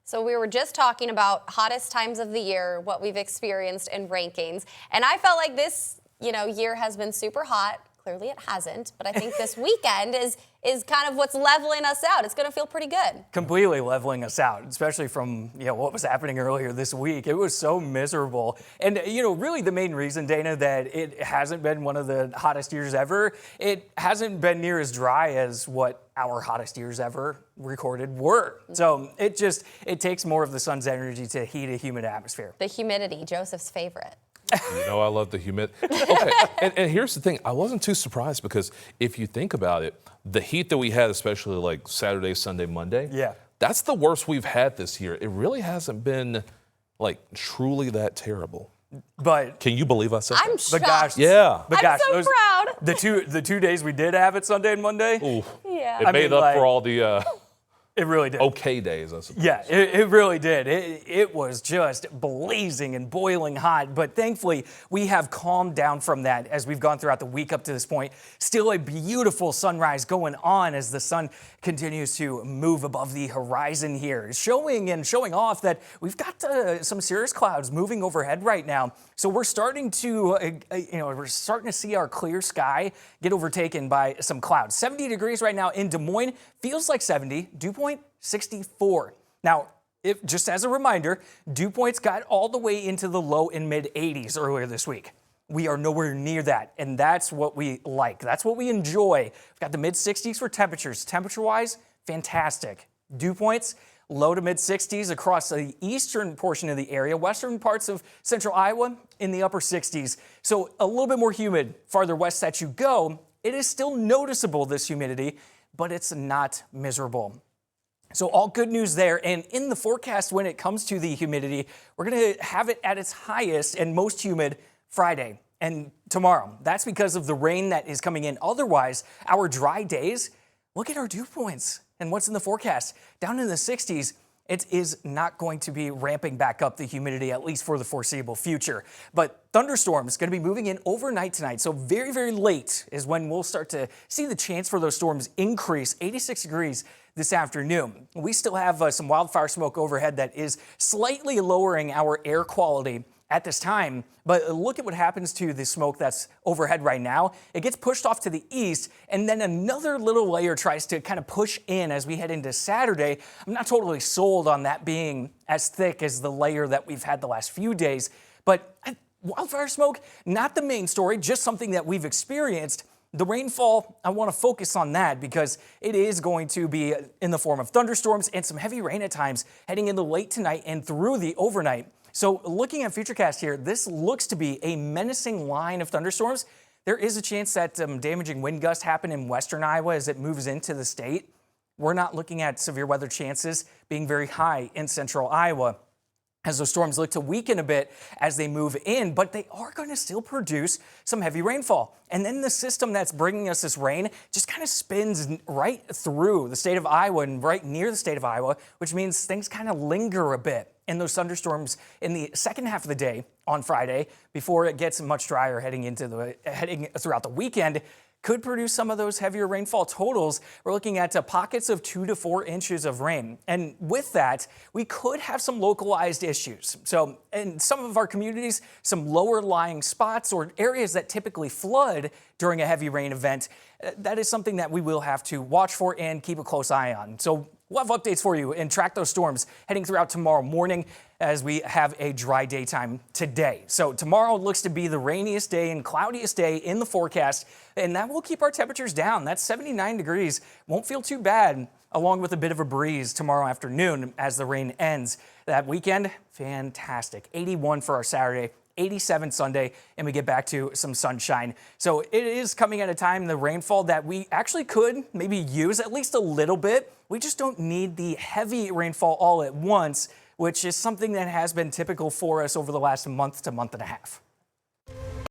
So we were just talking about hottest times of the year, what we've experienced in rankings. And I felt like this, year has been super hot. Clearly it hasn't, but I think this weekend is kind of what's leveling us out. It's going to feel pretty good. Completely leveling us out, especially from what was happening earlier this week. It was so miserable. And really the main reason, Dana, that it hasn't been one of the hottest years ever, it hasn't been near as dry as what our hottest years ever recorded were. So it takes more of the sun's energy to heat a humid atmosphere. The humidity, Joseph's favorite. I love the humidity. Okay, and here's the thing. I wasn't too surprised because if you think about it, the heat that we had, especially like Saturday, Sunday, Monday, that's the worst we've had this year. It really hasn't been like truly that terrible. But can you believe I said that? I'm shocked. But gosh, yeah. But gosh, I'm so proud. The two days we did have it, Sunday and Monday. Ooh, yeah. It made up for all the it really did. Okay days, I suppose. Yeah, it really did. It was just blazing and boiling hot, but thankfully we have calmed down from that as we've gone throughout the week up to this point. Still a beautiful sunrise going on as the sun continues to move above the horizon here, showing off that we've got some serious clouds moving overhead right now. So we're starting to, see our clear sky get overtaken by some clouds. 70 degrees right now in Des Moines, feels like 70. Dew point, 64. Now, just as a reminder, dew points got all the way into the low and mid 80s earlier this week. We are nowhere near that, and that's what we like. That's what we enjoy. We've got the mid 60s for temperatures. Temperature-wise, fantastic. Dew points, low to mid 60s across the eastern portion of the area, western parts of central Iowa in the upper 60s. So a little bit more humid farther west that you go. It is still noticeable, this humidity, but it's not miserable. So all good news there. And in the forecast, when it comes to the humidity, we're going to have it at its highest and most humid Friday and tomorrow. That's because of the rain that is coming in. Otherwise, our dry days, look at our dew points and what's in the forecast. Down in the 60s, it is not going to be ramping back up the humidity, at least for the foreseeable future. But thunderstorms going to be moving in overnight tonight. So very, very late is when we'll start to see the chance for those storms increase. 86 degrees this afternoon. We still have some wildfire smoke overhead that is slightly lowering our air quality at this time, but look at what happens to the smoke that's overhead right now. It gets pushed off to the east, and then another little layer tries to kind of push in as we head into Saturday. I'm not totally sold on that being as thick as the layer that we've had the last few days, but wildfire smoke, not the main story, just something that we've experienced. The rainfall, I want to focus on that because it is going to be in the form of thunderstorms and some heavy rain at times heading into late tonight and through the overnight. So looking at Futurecast here, this looks to be a menacing line of thunderstorms. There is a chance that damaging wind gusts happen in western Iowa as it moves into the state. We're not looking at severe weather chances being very high in central Iowa as those storms look to weaken a bit as they move in, but they are going to still produce some heavy rainfall. And then the system that's bringing us this rain just kind of spins right through the state of Iowa and right near the state of Iowa, which means things kind of linger a bit in those thunderstorms in the second half of the day on Friday before it gets much drier heading throughout the weekend. Could produce some of those heavier rainfall totals. We're looking at pockets of 2 to 4 inches of rain. And with that, we could have some localized issues. So in some of our communities, some lower lying spots or areas that typically flood during a heavy rain event, that is something that we will have to watch for and keep a close eye on. So we'll have updates for you and track those storms heading throughout tomorrow morning as we have a dry daytime today. So tomorrow looks to be the rainiest day and cloudiest day in the forecast, and that will keep our temperatures down. That's 79 degrees. Won't feel too bad, along with a bit of a breeze tomorrow afternoon as the rain ends. That weekend, fantastic. 81 for our Saturday, 87 Sunday, and we get back to some sunshine. So it is coming at a time, the rainfall, that we actually could maybe use at least a little bit. We just don't need the heavy rainfall all at once, which is something that has been typical for us over the last month to month and a half.